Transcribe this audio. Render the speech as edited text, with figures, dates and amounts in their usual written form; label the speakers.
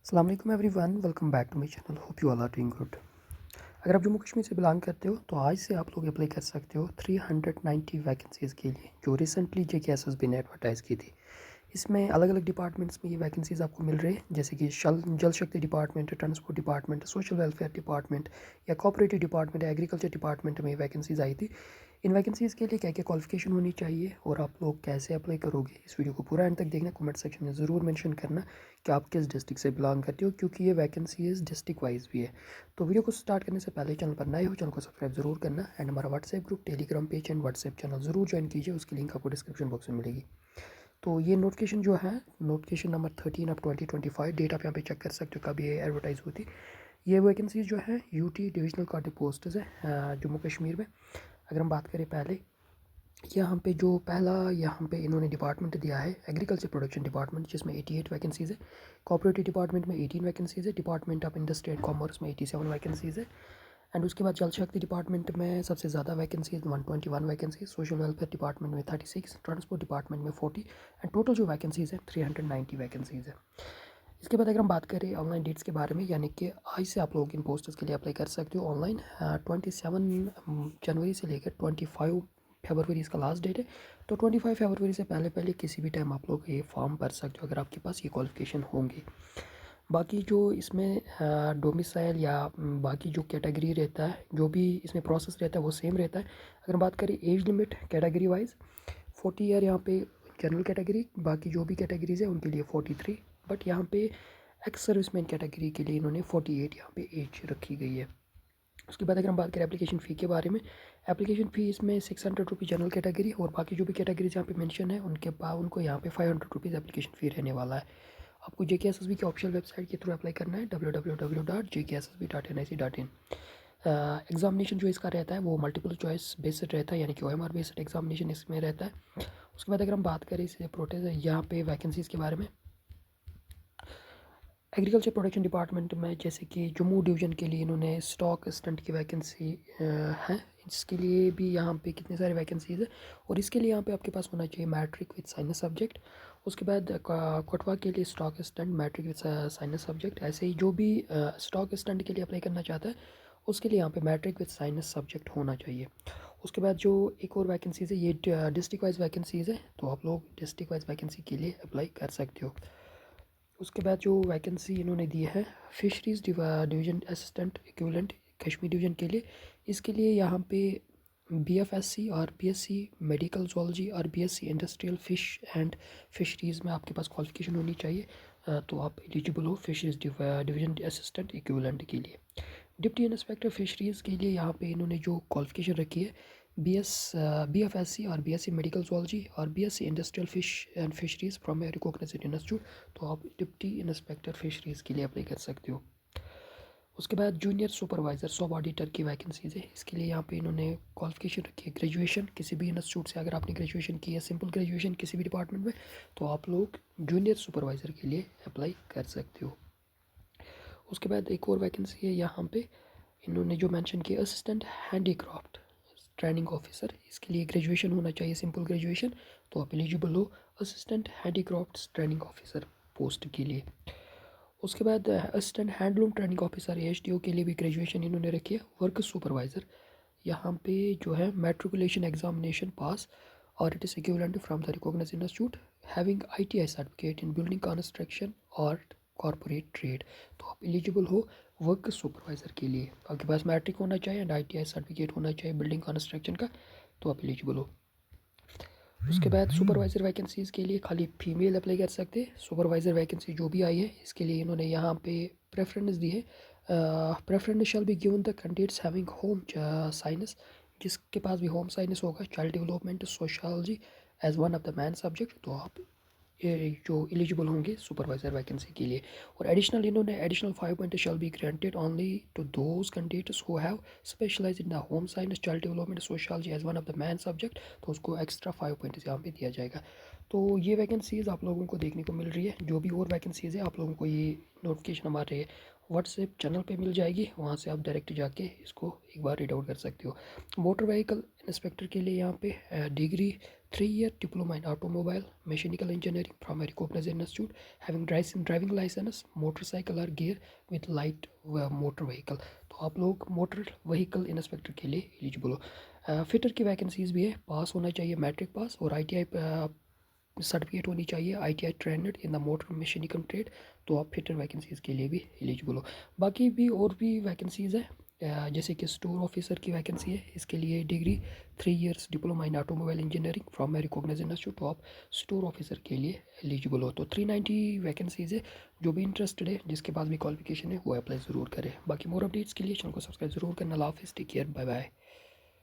Speaker 1: अस्सलाम वालेकुम everyone, welcome back to my channel. Hope you all are doing good. अगर आप जम्मू कश्मीर से बिलोंग करते हो तो आज से आप लोग अप्लाई कर सकते हो 390 वैकेंसीज़ के लिए जो रिसेंटली JKSSB ने एडवर्टाइज़ की थी। इसमें अलग अलग डिपार्टमेंट्स में ये वैकेंसीज़ आपको मिल रही है, जैसे कि जल शक्ति department, transport department, social welfare department या कोऑपरेटिव डिपार्टमेंट, एग्रीकल्चर डिपार्टमेंट में वैकेंसीज़ आई थी। इन वैकेंसीज़ के लिए क्या क्या क्वालिफिकेशन होनी चाहिए और आप लोग कैसे अप्लाई करोगे, इस वीडियो को पूरा एंड तक देखना। कमेंट सेक्शन में ज़रूर मेंशन करना कि आप किस डिस्ट्रिक्ट से बिलोंग करते हो, क्योंकि ये वैकेंसीज़ डिस्ट्रिक्ट वाइज भी है। तो वीडियो को स्टार्ट करने से पहले चैनल पर नए हो, चैनल को सब्सक्राइब जरूर करना एंड हमारा WhatsApp group, Telegram page and WhatsApp channel ज़रूर ज्वाइन कीजिए। उसकी लिंक आपको डिस्क्रिप्शन बॉक्स में मिलेगी। तो ये नोटिफिकेशन जो है, नोटिफिकेशन नंबर 13 ऑफ 2025, डेट आप यहाँ पे चेक कर सकते हो कब ये एडवर्टाइज हुई थी। ये वैकेंसीज जो है यूटी डिविजनल कार्ड पोस्ट है जम्मू कश्मीर में। अगर हम बात करें पहले, यहाँ पे जो पहला यहाँ पे इन्होंने डिपार्टमेंट दिया है एग्रीकल्चर प्रोडक्शन डिपार्टमेंट, जिसमें 88 वैकेंसीज़ है। कोऑपरेटिव डिपार्टमेंट में 18 वैकेंसीज़ है। Department of industry and commerce में 87 वैकेंसीज़ है। एंड उसके बाद जल शक्ति डिपार्टमेंट में सबसे ज़्यादा vacancies 121 vacancies, social welfare department में 36, ट्रांसपोर्ट डिपार्टमेंट में 40 एंड टोटल जो वैकेंसीज़ है 390 वैकेंसीज़ है। इसके बाद अगर हम बात करें ऑनलाइन डेट्स के बारे में, यानी कि आज से आप लोग इन पोस्टर्स के लिए अप्लाई कर सकते हो ऑनलाइन। 27 जनवरी से लेकर 25 फरवरी इसका लास्ट डेट है। तो 25 फरवरी से पहले पहले किसी भी टाइम आप लोग ये फॉर्म भर सकते हो अगर आपके पास ये क्वालिफिकेशन होंगी। बाकी जो इसमें डोमिसाइल या बाकी जो कैटेगरी रहता है, जो भी इसमें प्रोसेस रहता है वो सेम रहता है। अगर बात करें age limit category wise, 40 year यहाँ पे जनरल कैटेगरी, बाकी जो भी कैटेगरीज है उनके लिए 43, बट यहाँ पे एक्स सर्विसमैन कैटेगरी के लिए इन्होंने 48 यहाँ पे एज रखी गई है। उसके बाद अगर हम बात करें एप्लीकेशन फ़ी के बारे में, एप्लीकेशन फ़ी इसमें 600 रुपीज़ जनरल कैटेगरी और बाकी जो भी कैटेगरीज यहाँ पे मेंशन है उनके बाद उनको यहाँ पे 500 रुपीज़ एप्लीकेशन फ़ी रहने वाला है। आपको JKSSB की ऑफिशियल वेबसाइट के थ्रू अप्लाई करना है www.jkssb.nic.in। एग्जामिनेशन जो इसका रहता है वो मल्टीपल चॉइस बेस्ड रहता है, यानी कि OMR बेस्ड एग्जामिनेशन इसमें रहता है। उसके बाद अगर हम बात करें इसे प्रोटेस्ट यहाँ पे वैकेंसीज़ के बारे में, एग्रीकल्चर प्रोडक्शन डिपार्टमेंट में जैसे कि जम्मू डिवीज़न के लिए इन्होंने स्टॉक असिस्टेंट की वैकेंसी है। इसके लिए भी यहाँ पे कितने सारे वैकेंसीज़ है और इसके लिए यहाँ पे आपके पास होना चाहिए मैट्रिक विद साइंस सब्जेक्ट। उसके बाद कोटवा के लिए stock assistant matric with science subject. ऐसे ही जो भी स्टॉक असिस्टेंट के लिए अप्लाई करना चाहता है उसके लिए यहाँ पे मैट्रिक विद साइंस सब्जेक्ट होना चाहिए। उसके बाद जो एक और वैकेंसीज़ है ये डिस्ट्रिक्ट वाइज वैकेंसीज़ है, तो आप लोग डिस्ट्रिक्ट वाइज वैकेंसी के लिए अप्लाई कर सकते हो। उसके बाद जो वैकेंसी इन्होंने दी है fisheries division assistant equivalent Kashmir division के लिए, इसके लिए यहाँ पे BFSC और BSc मेडिकल जोलॉजी और BSc industrial fish and fisheries में आपके पास क्वालिफिकेशन होनी चाहिए। तो आप एलिजिबल हो फिशरीज़ डिवीजन असिस्टेंट इक्विवेलेंट के लिए। डिप्टी इंस्पेक्टर फिशरीज़ के लिए यहाँ पे इन्होंने जो क्वालिफिकेशन रखी है BFSC और BSc मेडिकल जोलॉजी और BSc industrial fish and fisheries from a recognised institute, तो आप डिप्टी इंस्पेक्टर फिशरीज़ के लिए अप्लाई कर सकते हो। उसके बाद जूनियर सुपरवाइज़र सब ऑडिटर की वैकेंसीज़ है। इसके लिए यहाँ पे इन्होंने क्वालिफिकेशन रखी है ग्रेजुएशन, किसी भी इंस्टीट्यूट से अगर आपने ग्रेजुएशन की है सिंपल ग्रेजुएशन किसी भी डिपार्टमेंट में, तो आप लोग जूनियर सुपरवाइज़र के लिए अप्लाई कर सकते हो। उसके बाद एक और वैकेंसी है यहाँ पे इन्होंने जो मेंशन किया असिस्टेंट हैंडीक्राफ्ट ट्रेनिंग ऑफिसर, इसके लिए ग्रेजुएशन होना चाहिए सिंपल ग्रेजुएशन, तो आप एलिजिबल हो assistant handicraft training officer post के लिए। उसके बाद assistant handloom training officer AHTO के लिए भी ग्रेजुएशन इन्होंने रखी है। वर्क सुपरवाइज़र यहाँ पे जो है मैट्रिकुलेशन एग्जामिनेशन पास और it is equivalent from the recognised institute having ITI certificate in building construction और कॉरपोरेट ट्रेड, तो आप एलिजिबल हो वर्क सुपरवाइज़र के लिए। आपके पास मैट्रिक होना चाहिए एंड ITI सर्टिफिकेट होना चाहिए बिल्डिंग कंस्ट्रक्शन का, तो आप एलिजिबल हो। उसके बाद सुपरवाइज़र वैकेंसीज़ के लिए खाली फीमेल अप्लाई कर सकते हैं। सुपरवाइज़र वैकेंसी जो भी आई है इसके लिए इन्होंने यहाँ पे प्रेफरेंस दी है। Preference shall be given the candidates having home science, जिसके पास भी होम साइंस होगा, child development sociology as one of the main subject, तो आप ये जो एलिजिबल होंगे सुपरवाइज़र वैकेंसी के लिए। और एडिशनल इन्होंने additional 5 point shall be granted only to those candidates who have specialise in the home science child development sociology as one of the main subject, तो उसको एक्स्ट्रा 5 पॉइंट यहाँ पे दिया जाएगा। तो ये वैकेंसीज़ आप लोगों को देखने को मिल रही है। जो भी और वैकेंसीज़ है आप लोगों को ये नोटिफिकेशन हमारे व्हाट्सएप चैनल पे मिल जाएगी, वहाँ से आप डायरेक्ट जाके इसको एक बार रीड आउट कर सकते हो। मोटर व्हीकल इंस्पेक्टर के लिए यहाँ पे degree 3-year diploma in automobile mechanical engineering from a recognized institute, having driving license, motorcycle or gear with light motor vehicle। तो आप लोग मोटर व्हीकल इंस्पेक्टर के लिए एलिजिबल हो। फिटर की वैकेंसीज भी है, पास होना चाहिए मैट्रिक पास, और ITI सर्टिफिकेट होनी चाहिए, ITI trained in the motor mechanical trade. तो आप फिटर वैकेंसीज़ के लिए भी एलिजिबल हो। बाकी भी और भी वैकेंसीज़ है, जैसे कि स्टोर ऑफिसर की वैकेंसी है, इसके लिए degree 3 years diploma in automobile engineering from a recognised institute. तो आप स्टोर ऑफिसर के लिए एलिजिबल हो। तो 390 वैकेंसीज़ है। जो भी इंटरेस्टेड है, जिसके पास भी क्वालिफिकेशन है, वो अप्लाई ज़रूर करें। बाकी मोर अपडेट्स के लिए चैनल को सब्सक्राइब ज़रूर करना। अल्लाह हाफिज़, टेक केयर, बाय बाय।